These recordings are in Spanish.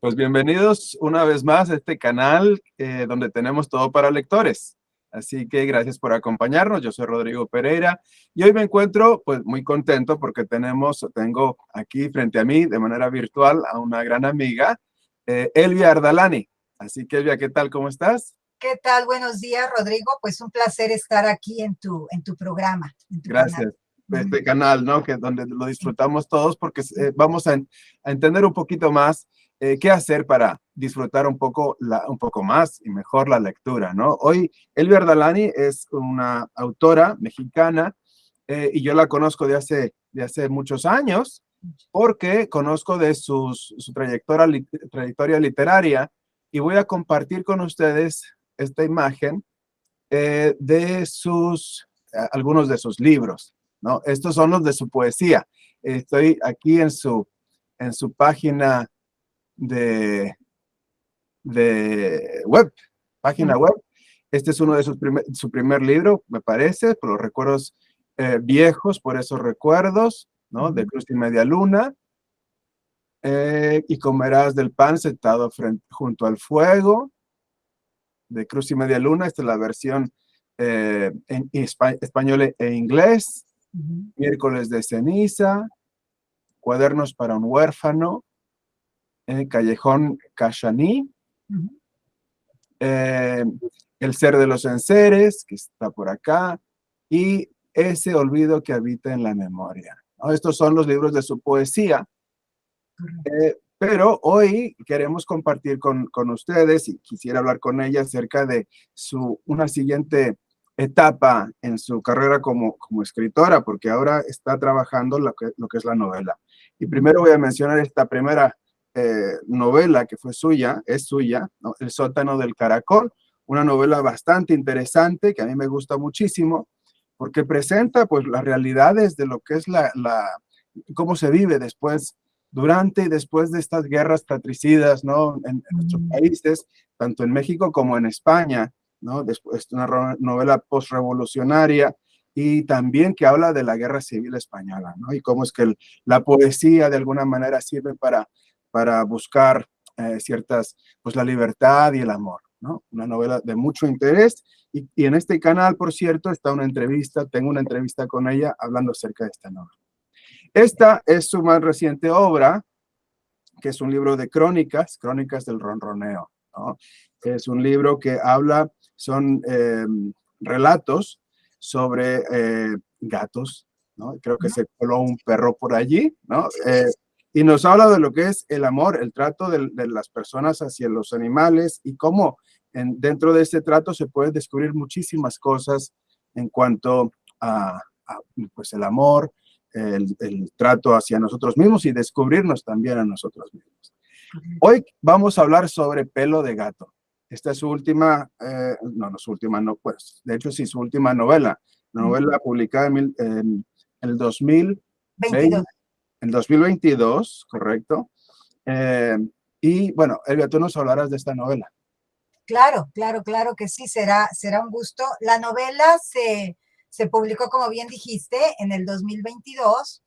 Pues bienvenidos una vez más a este canal donde tenemos todo para lectores. Así que gracias por acompañarnos. Yo soy Rodrigo Pereira y hoy me encuentro pues muy contento porque tengo aquí frente a mí de manera virtual a una gran amiga, Elvia Ardalani. Así que Elvia, ¿qué tal? ¿Cómo estás? ¿Qué tal? Buenos días, Rodrigo. Pues un placer estar aquí en tu programa, en tu canal. Gracias. Este canal, ¿no? Que donde lo disfrutamos todos porque vamos a entender un poquito más qué hacer para disfrutar un poco más y mejor la lectura, ¿no? Hoy, Elvia Ardalani es una autora mexicana y yo la conozco de hace muchos años porque conozco de su trayectoria literaria y voy a compartir con ustedes esta imagen de algunos de sus libros, ¿no? Estos son los de su poesía. Estoy aquí en su página de, de web, página web. Este es uno de su primer libro, me parece, por los recuerdos viejos, por esos recuerdos, ¿no? De Cruz y Media Luna. Y comerás del pan sentado junto al fuego, de Cruz y Media Luna. Esta es la versión en español e inglés. Miércoles de ceniza, Cuadernos para un huérfano, Callejón Cachaní, eh, El ser de los enseres, que está por acá, y Ese olvido que habita en la memoria, ¿no? Estos son los libros de su poesía. Pero hoy queremos compartir con ustedes y quisiera hablar con ella acerca de una siguiente etapa en su carrera como escritora, porque ahora está trabajando lo que es la novela. Y primero voy a mencionar esta primera novela que es suya, ¿no? El sótano del caracol, una novela bastante interesante que a mí me gusta muchísimo, porque presenta pues las realidades de lo que es cómo se vive durante y después de estas guerras fratricidas, ¿no? En nuestros países, tanto en México como en España, ¿no? Después una novela postrevolucionaria y también que habla de la guerra civil española, ¿no? Y cómo es que la poesía de alguna manera sirve para buscar pues la libertad y el amor, ¿no? Una novela de mucho interés y en este canal, por cierto, tengo una entrevista con ella hablando acerca de esta novela. Esta es su más reciente obra, que es un libro de crónicas del ronroneo, ¿no? Es un libro que son relatos sobre gatos, ¿no? Creo que se coló un perro por allí, ¿no? Y nos habla de lo que es el amor, el trato de las personas hacia los animales y cómo dentro de ese trato se pueden descubrir muchísimas cosas en cuanto a pues el amor, el trato hacia nosotros mismos y descubrirnos también a nosotros mismos. Hoy vamos a hablar sobre Pelo de Gato. Esta es su última, no su última, no, pues, de hecho sí, su última novela. Una novela publicada en el 2020, 22. en 2022, correcto. Y bueno, Elvia, tú nos hablarás de esta novela. Claro, claro, claro que sí, será un gusto. La novela se publicó, como bien dijiste, en el 2022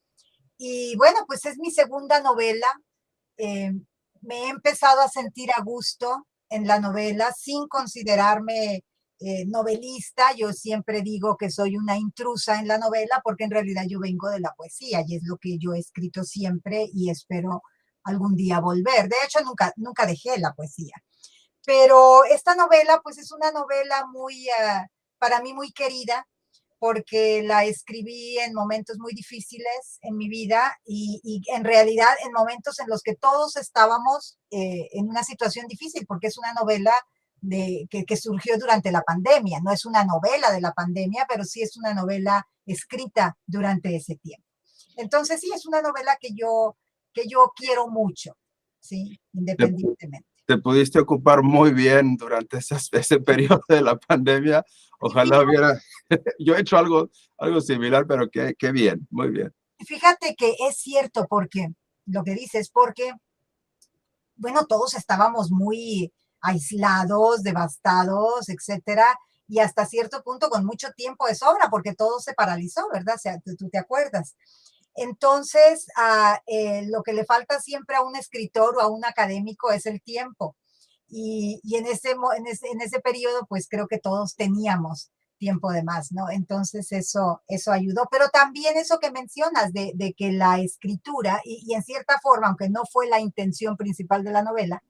y bueno, pues es mi segunda novela. Eh, Me he empezado a sentir a gusto en la novela sin considerarme novelista. Yo siempre digo que soy una intrusa en la novela porque en realidad yo vengo de la poesía y es lo que yo he escrito siempre y espero algún día volver. De hecho, nunca dejé la poesía. Pero esta novela, pues es una novela para mí muy querida, porque la escribí en momentos muy difíciles en mi vida y en realidad en momentos en los que todos estábamos en una situación difícil, porque es una novela que surgió durante la pandemia. No es una novela de la pandemia, pero sí es una novela escrita durante ese tiempo. Entonces sí, es una novela que yo quiero mucho, ¿sí? Te, Independientemente. te pudiste ocupar muy bien durante ese periodo de la pandemia. Ojalá hubiera, yo he hecho algo similar, pero qué bien, muy bien. Fíjate que es cierto porque lo que dices, porque, bueno, todos estábamos muy aislados, devastados, etcétera, y hasta cierto punto con mucho tiempo de sobra, porque todo se paralizó, ¿verdad? O sea, tú te acuerdas. Entonces, lo que le falta siempre a un escritor o a un académico es el tiempo. Y en ese periodo, pues creo que todos teníamos tiempo de más, ¿no? Entonces eso ayudó. Pero también eso que mencionas de que la escritura, y en cierta forma, aunque no fue la intención principal de la novela,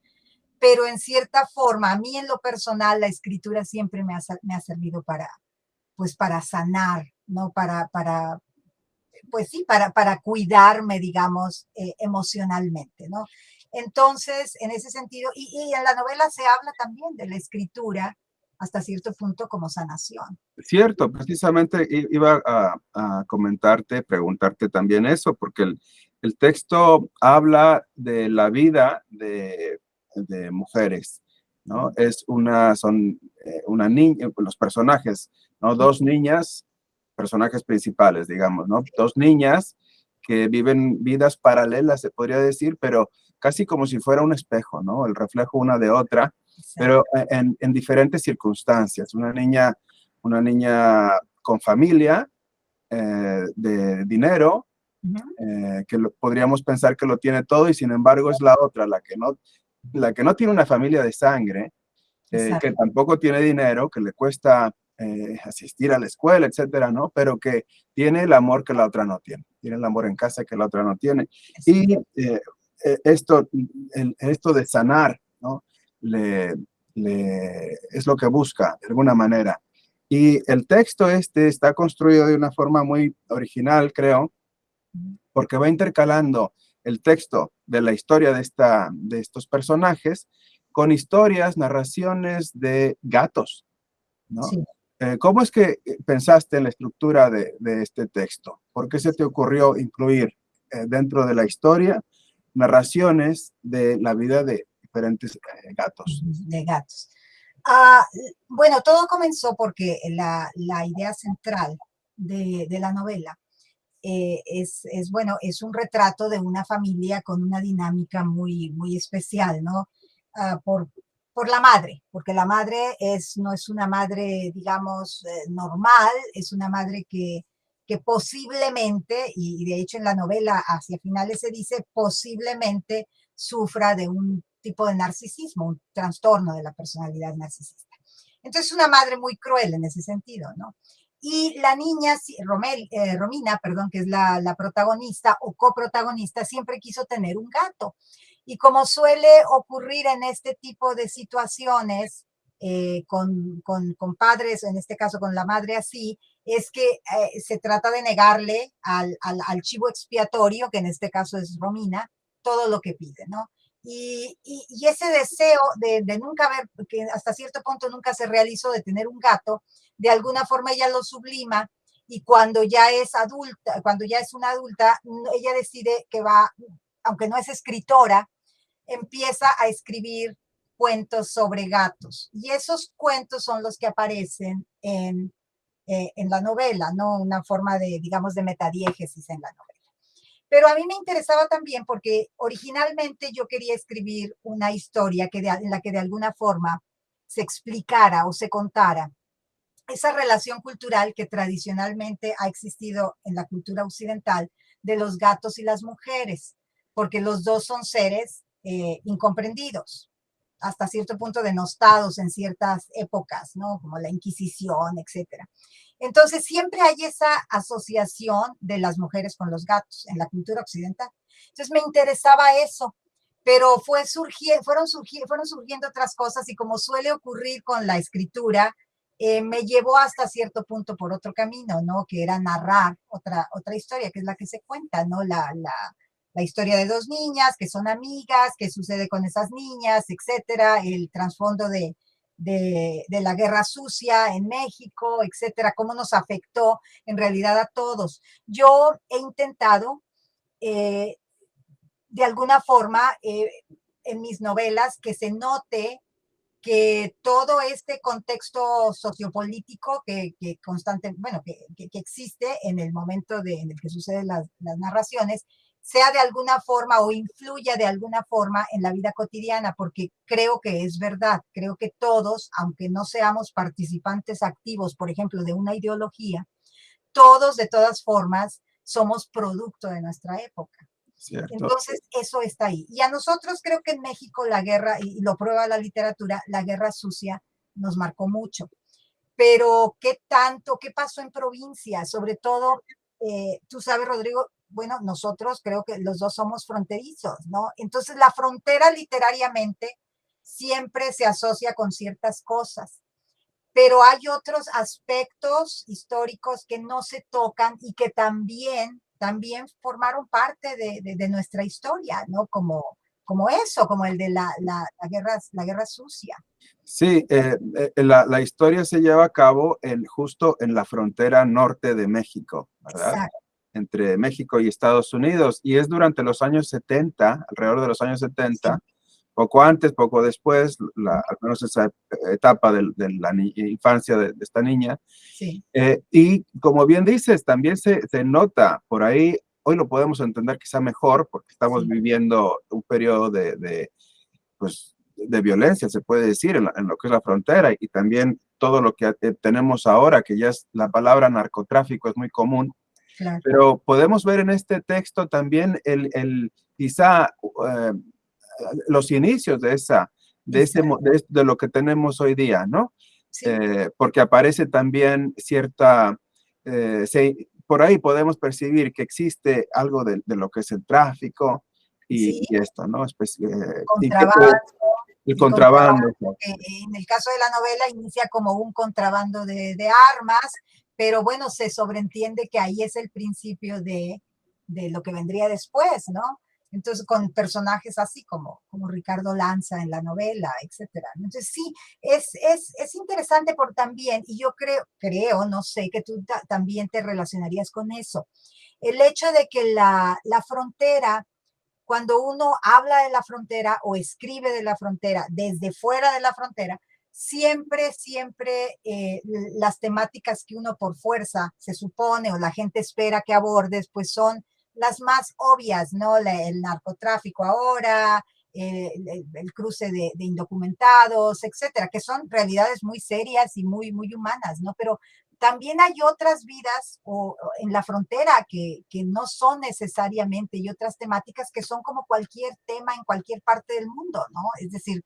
pero en cierta forma, a mí en lo personal, la escritura siempre me ha servido pues para sanar, ¿no? Pues sí, para cuidarme, digamos, emocionalmente, ¿no? Entonces, en ese sentido, y en la novela se habla también de la escritura hasta cierto punto como sanación. Cierto, precisamente iba a comentarte, preguntarte también eso, porque el texto habla de la vida de mujeres, ¿no? Son una niña, los personajes, ¿no? Dos niñas, personajes principales, digamos, ¿no? Dos niñas que viven vidas paralelas, se podría decir, pero casi como si fuera un espejo, ¿no? El reflejo una de otra, pero en diferentes circunstancias. Una niña con familia, de dinero, podríamos pensar que lo tiene todo y sin embargo es la otra, la que no tiene una familia de sangre, que tampoco tiene dinero, que le cuesta asistir a la escuela, etcétera, ¿no? Pero que tiene el amor que la otra no tiene. Tiene el amor en casa que la otra no tiene. Y esto de sanar, ¿no? Es lo que busca, de alguna manera. Y el texto está construido de una forma muy original, creo, porque va intercalando el texto de la historia de estos personajes con historias, narraciones de gatos, ¿no? Sí. ¿Cómo es que pensaste en la estructura de este texto? ¿Por qué se te ocurrió incluir dentro de la historia narraciones de la vida de diferentes gatos? De gatos. Bueno, todo comenzó porque la idea central de la novela bueno, es un retrato de una familia con una dinámica muy especial, ¿no? Por la madre, porque la madre no es una madre, digamos, normal, es una madre que posiblemente, y de hecho en la novela hacia finales se dice, posiblemente sufra de un tipo de narcisismo, un trastorno de la personalidad narcisista. Entonces, una madre muy cruel en ese sentido, ¿no? Y la niña, Romina, perdón, que es la protagonista o coprotagonista, siempre quiso tener un gato. Y como suele ocurrir en este tipo de situaciones, con padres, en este caso con la madre así, es que se trata de negarle al chivo expiatorio, que en este caso es Romina, todo lo que pide, ¿no? Y ese deseo de nunca ver, que hasta cierto punto nunca se realizó, de tener un gato, de alguna forma ella lo sublima y cuando ya es adulta, cuando ya es una adulta, ella decide que va, aunque no es escritora, empieza a escribir cuentos sobre gatos. Y esos cuentos son los que aparecen en la novela, ¿no? Una forma de, digamos, de metadiégesis en la novela. Pero a mí me interesaba también porque originalmente yo quería escribir una historia en la que de alguna forma se explicara o se contara esa relación cultural que tradicionalmente ha existido en la cultura occidental de los gatos y las mujeres, porque los dos son seres incomprendidos, hasta cierto punto denostados en ciertas épocas, ¿no? Como la Inquisición, etcétera. Entonces siempre hay esa asociación de las mujeres con los gatos en la cultura occidental. Entonces me interesaba eso, pero fueron surgiendo otras cosas y como suele ocurrir con la escritura, me llevó hasta cierto punto por otro camino, ¿no? Que era narrar otra historia, que es la que se cuenta, ¿no? La historia de dos niñas que son amigas, qué sucede con esas niñas, etcétera, el trasfondo de la guerra sucia en México, etcétera, cómo nos afectó en realidad a todos. Yo he intentado, de alguna forma, en mis novelas, que se note que todo este contexto sociopolítico que existe en el momento en el que suceden las narraciones, sea de alguna forma o influya de alguna forma en la vida cotidiana, porque creo que es verdad, creo que todos, aunque no seamos participantes activos, por ejemplo, de una ideología, todos de todas formas somos producto de nuestra época. Cierto. Entonces, eso está ahí. Y a nosotros creo que en México la guerra, y lo prueba la literatura, la guerra sucia nos marcó mucho. Pero, ¿qué tanto? ¿Qué pasó en provincia? Sobre todo, tú sabes, Rodrigo, bueno, nosotros creo que los dos somos fronterizos, ¿no? Entonces, la frontera literariamente siempre se asocia con ciertas cosas, pero hay otros aspectos históricos que no se tocan y que también formaron parte de nuestra historia, ¿no? Como eso, como el de la guerra sucia. Sí, la historia se lleva a cabo justo en la frontera norte de México, ¿verdad? Exacto. Entre México y Estados Unidos, y es durante los años 70, alrededor de los años 70, Sí. poco antes, poco después, al menos esa etapa de la infancia de esta niña. Sí. Y como bien dices, también se nota por ahí, hoy lo podemos entender quizá mejor, porque estamos Sí. viviendo un periodo pues, de violencia, se puede decir, en lo que es la frontera, y también todo lo que tenemos ahora, que ya es la palabra narcotráfico, es muy común. Claro. Pero podemos ver en este texto también quizá los inicios de lo que tenemos hoy día, ¿no? Sí. Porque aparece también por ahí podemos percibir que existe algo de lo que es el tráfico Sí. y esto, ¿no? Contrabando. El contrabando. En el caso de la novela inicia como un contrabando de armas, pero bueno, se sobreentiende que ahí es el principio de lo que vendría después, ¿no? Entonces, con personajes así como Ricardo Lanza en la novela, etcétera. Entonces, sí, es interesante por también, y yo creo, no sé, que tú también te relacionarías con eso. El hecho de que la frontera, cuando uno habla de la frontera o escribe de la frontera desde fuera de la frontera, siempre las temáticas que uno por fuerza se supone o la gente espera que abordes, pues son las más obvias, ¿no? El narcotráfico ahora, el cruce de indocumentados, etcétera, que son realidades muy serias y muy humanas, ¿no? Pero también hay otras vidas en la frontera que no son necesariamente, y otras temáticas que son como cualquier tema en cualquier parte del mundo, ¿no? Es decir,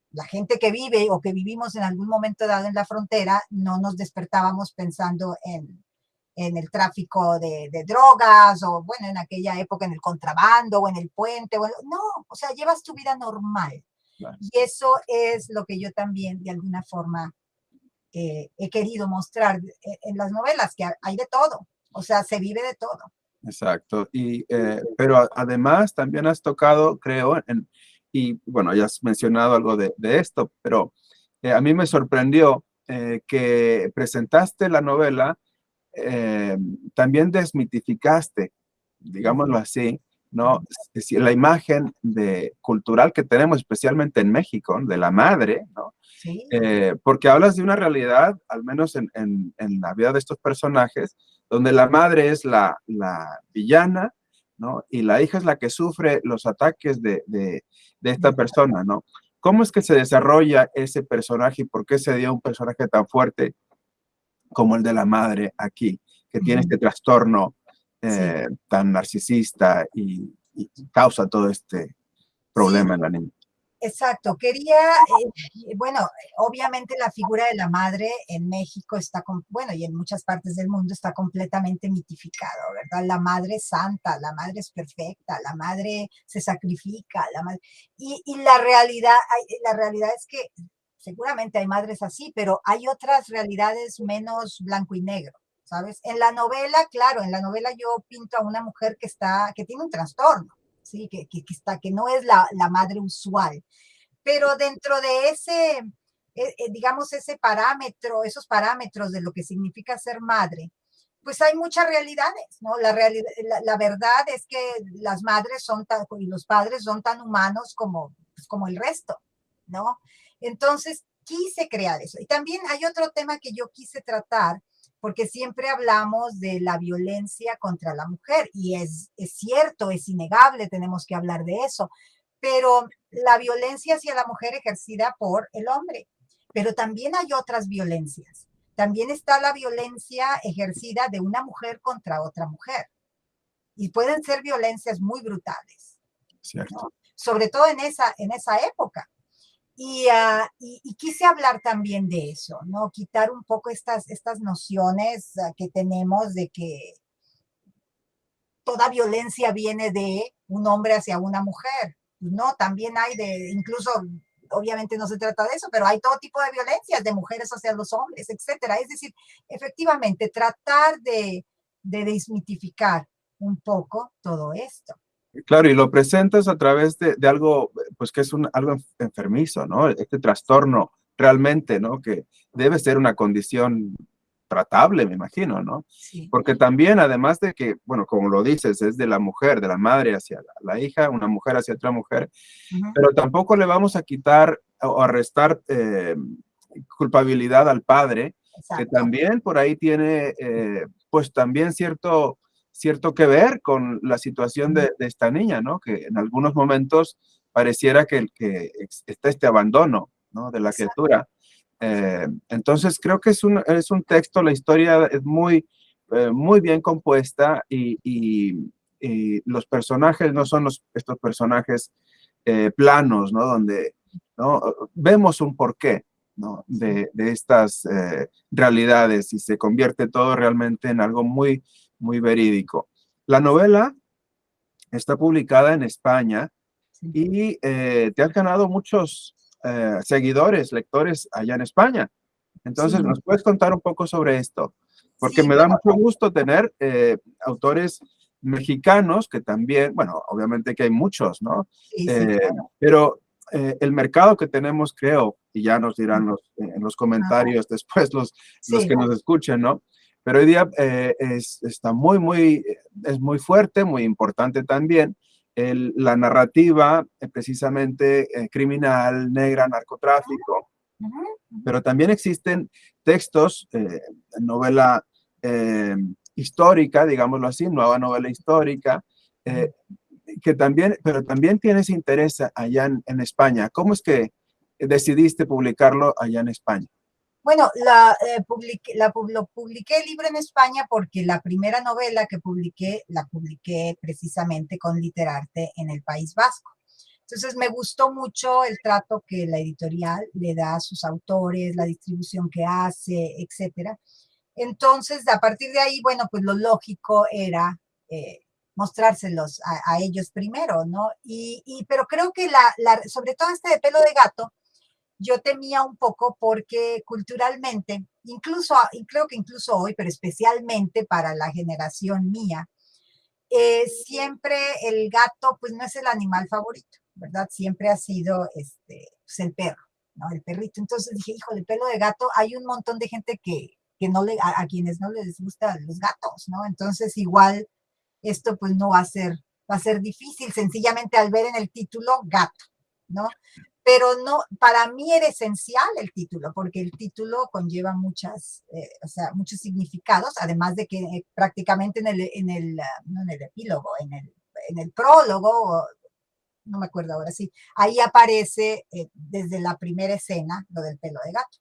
la gente que vive o que vivimos en algún momento dado en la frontera, no nos despertábamos pensando en el tráfico de drogas o, bueno, en aquella época en el contrabando o en el puente. No, o sea, llevas tu vida normal. Claro. Y eso es lo que yo también, de alguna forma, he querido mostrar en las novelas, que hay de todo, o sea, se vive de todo. Exacto. Pero además también has tocado, creo, y bueno, ya has mencionado algo de esto, pero a mí me sorprendió que presentaste la novela, también desmitificaste, digámoslo así, ¿no? Es decir, la imagen cultural que tenemos, especialmente en México, de la madre, ¿no? Sí. Porque hablas de una realidad, al menos en la vida de estos personajes, donde la madre es la villana, ¿no? Y la hija es la que sufre los ataques de esta persona, ¿no? ¿Cómo es que se desarrolla ese personaje y por qué se dio un personaje tan fuerte como el de la madre aquí, que tiene este trastorno Sí. tan narcisista y causa todo este Sí, problema en la niña? exacto. Bueno, obviamente la figura de la madre en México bueno, y en muchas partes del mundo está completamente mitificado, ¿verdad? La madre es santa, la madre es perfecta, la madre se sacrifica, y la realidad es que seguramente hay madres así, pero hay otras realidades menos blanco y negro, ¿sabes? En la novela, claro, en la novela yo pinto a una mujer que tiene un trastorno, ¿sí? Que no es la madre usual, pero dentro de digamos, esos parámetros de lo que significa ser madre, pues hay muchas realidades, ¿no? La verdad es que las madres y los padres son tan humanos pues, como el resto, ¿no? Entonces, quise crear eso. Y también hay otro tema que yo quise tratar, porque siempre hablamos de la violencia contra la mujer, y es cierto, es innegable, tenemos que hablar de eso, pero la violencia hacia la mujer ejercida por el hombre. Pero también hay otras violencias. También está la violencia ejercida de una mujer contra otra mujer. y pueden ser violencias muy brutales, Cierto. ¿no? Sobre todo en esa época. Y quise hablar también de eso, ¿no? Quitar un poco estas nociones que tenemos de que toda violencia viene de un hombre hacia una mujer. No, también hay incluso, obviamente no se trata de eso, pero hay todo tipo de violencias de mujeres hacia los hombres, etcétera. Es decir, efectivamente, tratar de desmitificar un poco todo esto. Claro, y lo presentas a través de algo, pues que es algo enfermizo, ¿no? Este trastorno realmente, ¿no? Que debe ser una condición tratable, me imagino, ¿no? Sí. Porque también, además de que, bueno, como lo dices, es de la mujer, de la madre hacia la hija, una mujer hacia otra mujer, pero tampoco le vamos a quitar o a restar culpabilidad al padre, que también por ahí tiene, pues también cierto que ver con la situación de esta niña, ¿no? Que en algunos momentos pareciera que está este abandono, ¿no? De la criatura. Entonces creo que es un texto, la historia es muy bien compuesta y los personajes no son estos personajes planos, ¿no? Donde, ¿no? Vemos un porqué, ¿no? De estas realidades y se convierte todo realmente en algo muy, muy verídico. La novela está publicada en España y te has ganado muchos seguidores, lectores allá en España. Entonces, ¿nos puedes contar un poco sobre esto? Porque me da mucho gusto tener autores mexicanos que también, bueno, obviamente que hay muchos, ¿no? Claro. Pero el mercado que tenemos, creo, y ya nos dirán en los comentarios después los que nos escuchen, ¿no? Pero hoy día está es muy fuerte, muy importante también la narrativa precisamente criminal, negra, narcotráfico. Pero también existen textos, novela histórica, digámoslo así, nueva novela histórica, que también, pero también tienes interés allá en España. ¿Cómo es que decidiste publicarlo allá en España? Bueno, lo publiqué el libro en España porque la primera novela que publiqué, la publiqué precisamente con Literarte en el País Vasco. Entonces me gustó mucho el trato que la editorial le da a sus autores, la distribución que hace, etcétera. Entonces, a partir de ahí, bueno, pues lo lógico era mostrárselos a ellos primero, ¿no? Pero creo que sobre todo este de Pelo de Gato, yo temía un poco porque culturalmente, creo que incluso hoy, pero especialmente para la generación mía, siempre el gato pues no es el animal favorito, ¿verdad? Siempre ha sido pues, el perro, ¿no? El perrito. Entonces dije, híjole, Pelo de Gato, hay un montón de gente que no a quienes no les gustan los gatos, ¿no? Entonces igual esto pues no va a ser difícil, sencillamente al ver en el título gato, ¿no? Pero no, para mí era esencial el título, porque el título conlleva muchos significados, además de que prácticamente no en el epílogo, en el prólogo, no me acuerdo ahora sí, ahí aparece desde la primera escena lo del pelo de gato.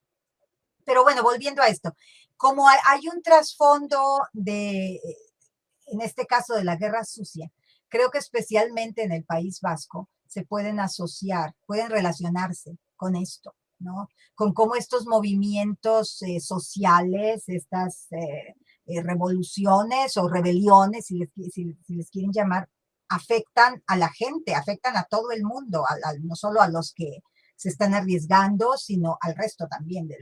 Pero bueno, volviendo a esto, como hay un trasfondo en este caso de la guerra sucia, creo que especialmente en el País Vasco se pueden asociar, pueden relacionarse con esto, ¿no? Con cómo estos movimientos sociales, estas revoluciones o rebeliones, si les quieren llamar, afectan a la gente, afectan a todo el mundo, no solo a los que se están arriesgando, sino al resto también de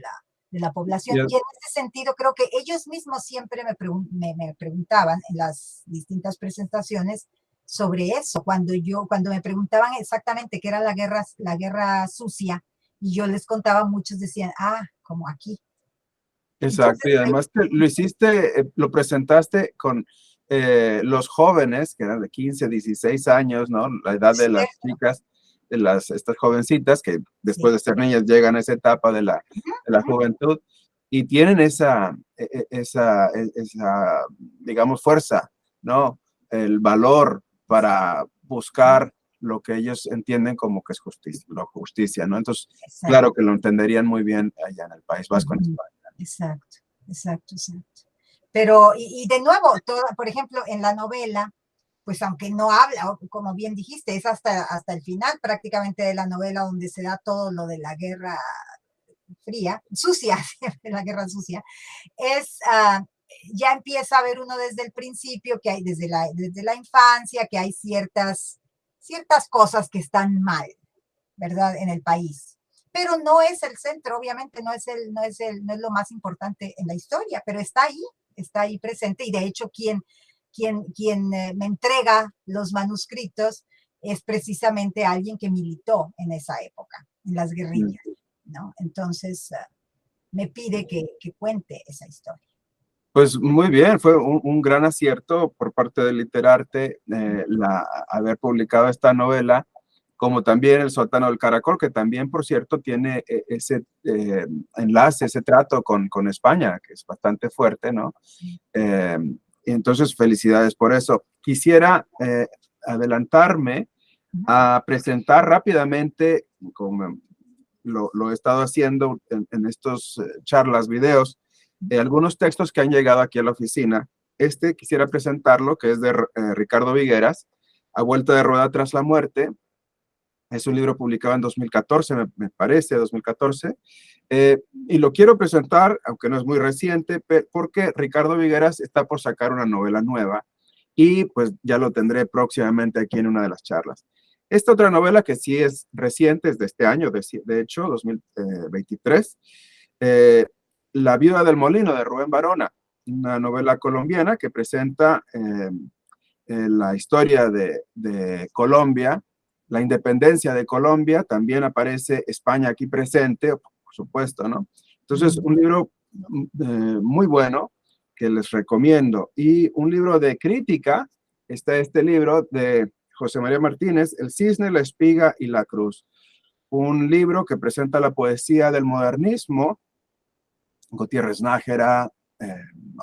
la población. Y en ese sentido, creo que ellos mismos siempre me preguntaban en las distintas presentaciones sobre eso, cuando me preguntaban exactamente qué era la guerra sucia, y yo les contaba, muchos decían, como aquí. Exacto, y además lo hiciste, lo presentaste con los jóvenes, que eran de 15, 16 años, ¿no? La edad de las chicas, estas jovencitas que después de ser niñas llegan a esa etapa de la juventud y tienen esa, digamos, fuerza, ¿no? El valor para buscar lo que ellos entienden como que es justicia, ¿no? Entonces, claro que lo entenderían muy bien allá en el País Vasco, en España. Exacto. Pero, y de nuevo, por ejemplo, en la novela, pues aunque no habla, como bien dijiste, es hasta el final prácticamente de la novela donde se da todo lo de la guerra fría, sucia, la guerra sucia, es, ya empieza a ver uno desde el principio, que hay desde la infancia, que hay ciertas cosas que están mal, ¿verdad? En el país. Pero no es el centro, obviamente no es lo más importante en la historia, pero está ahí presente. Y de hecho, quien me entrega los manuscritos es precisamente alguien que militó en esa época, en las guerrillas, ¿no? Entonces, me pide que cuente esa historia. Pues muy bien, fue un gran acierto por parte de Literarte haber publicado esta novela, como también El sótano del caracol, que también, por cierto, tiene ese enlace, ese trato con España, que es bastante fuerte, ¿no? Y entonces, felicidades por eso. Quisiera adelantarme a presentar rápidamente, como lo he estado haciendo en estos charlas, videos, algunos textos que han llegado aquí a la oficina. Quisiera presentarlo, que es de Ricardo Vigueras, A vuelta de rueda tras la muerte. Es un libro publicado en 2014, me parece, 2014. Y lo quiero presentar, aunque no es muy reciente, porque Ricardo Vigueras está por sacar una novela nueva y pues ya lo tendré próximamente aquí en una de las charlas. Esta otra novela que sí es reciente, es de este año, de hecho, 2023, La viuda del molino, de Rubén Barona, una novela colombiana que presenta la historia de Colombia, la independencia de Colombia. También aparece España aquí presente, por supuesto, ¿no? Entonces, un libro muy bueno que les recomiendo. Y un libro de crítica, está este libro de José María Martínez, El cisne, la espiga y la cruz. Un libro que presenta la poesía del modernismo, Gutiérrez Nájera,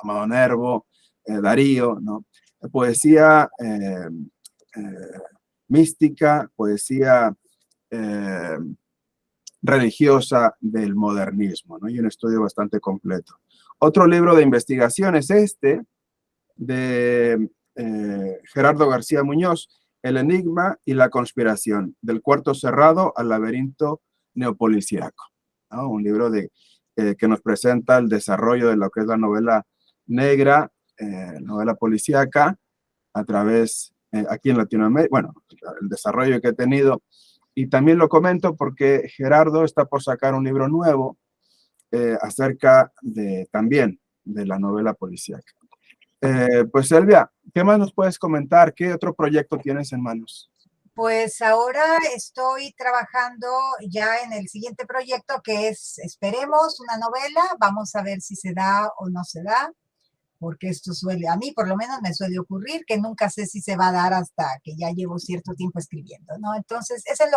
Amado Nervo, Darío, ¿no? Poesía mística, poesía religiosa del modernismo, ¿no? Y un estudio bastante completo. Otro libro de investigación es este, de Gerardo García Muñoz, El enigma y la conspiración, del cuarto cerrado al laberinto neopolicíaco, ¿no? Un libro que nos presenta el desarrollo de lo que es la novela negra, novela policíaca, a través, aquí en Latinoamérica, bueno, el desarrollo que he tenido. Y también lo comento porque Gerardo está por sacar un libro nuevo acerca también de la novela policíaca. Pues Silvia, ¿qué más nos puedes comentar? ¿Qué otro proyecto tienes en manos? Pues ahora estoy trabajando ya en el siguiente proyecto, que es, esperemos, una novela. Vamos a ver si se da o no se da, porque esto a mí por lo menos me suele ocurrir, que nunca sé si se va a dar hasta que ya llevo cierto tiempo escribiendo, ¿no? Entonces, eso es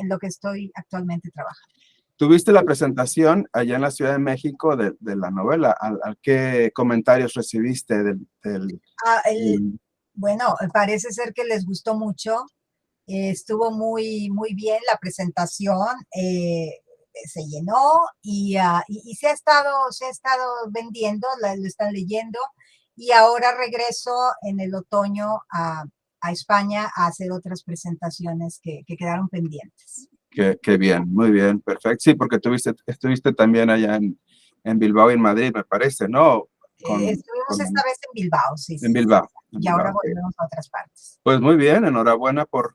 en lo que estoy actualmente trabajando. Tuviste la presentación allá en la Ciudad de México de la novela. ¿Qué comentarios recibiste Bueno, parece ser que les gustó mucho. Estuvo muy bien la presentación. Se llenó y se ha estado vendiendo, lo están leyendo, y ahora regreso en el otoño a España a hacer otras presentaciones que quedaron pendientes. Qué bien, muy bien, perfecto. Sí, porque estuviste también allá en Bilbao y en Madrid, me parece, ¿no? Estuvimos esta vez en Bilbao, sí, en sí, Bilbao. y ahora volvemos a otras partes. Pues muy bien, enhorabuena por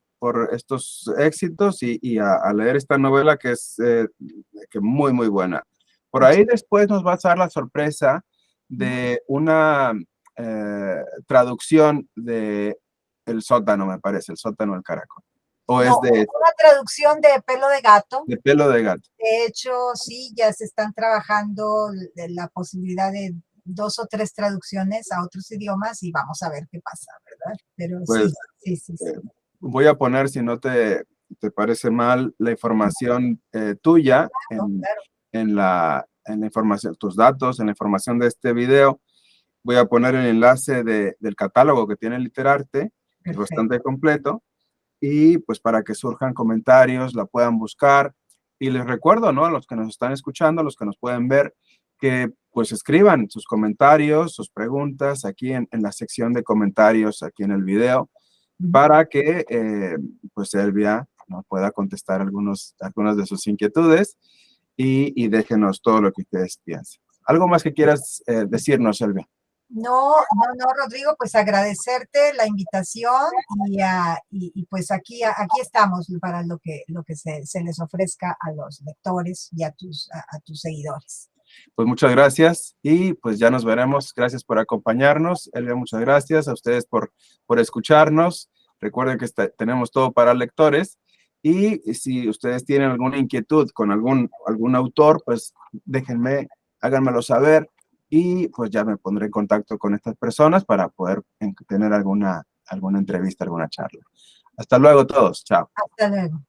estos éxitos y a leer esta novela que es que muy, muy buena. Por ahí después nos vas a dar la sorpresa de una traducción de El sótano, me parece, El sótano del caracol. ¿O es una traducción de Pelo de Gato? De Pelo de Gato. De hecho, sí, ya se están trabajando la posibilidad de 2 o 3 traducciones a otros idiomas y vamos a ver qué pasa, ¿verdad? Pero pues, sí. Voy a poner, si no te parece mal, la información tuya Claro. en la información, tus datos, en la información de este video. Voy a poner el enlace del catálogo que tiene Literarte, que es bastante completo, y pues para que surjan comentarios, la puedan buscar. Y les recuerdo, ¿no? A los que nos están escuchando, a los que nos pueden ver, que pues escriban sus comentarios, sus preguntas aquí en la sección de comentarios, aquí en el video. para que pues Elvia nos pueda contestar algunas de sus inquietudes y déjenos todo lo que ustedes piensen. ¿Algo más que quieras decirnos, Elvia? No, Rodrigo, pues agradecerte la invitación y pues aquí estamos para lo que se les ofrezca a los lectores y a tus seguidores. Pues muchas gracias y pues ya nos veremos. Gracias por acompañarnos. Elvia, muchas gracias a ustedes por escucharnos. Recuerden que tenemos todo para lectores y si ustedes tienen alguna inquietud con algún autor, pues déjenme, háganmelo saber y pues ya me pondré en contacto con estas personas para poder tener alguna entrevista, alguna charla. Hasta luego todos. Chao. Hasta luego.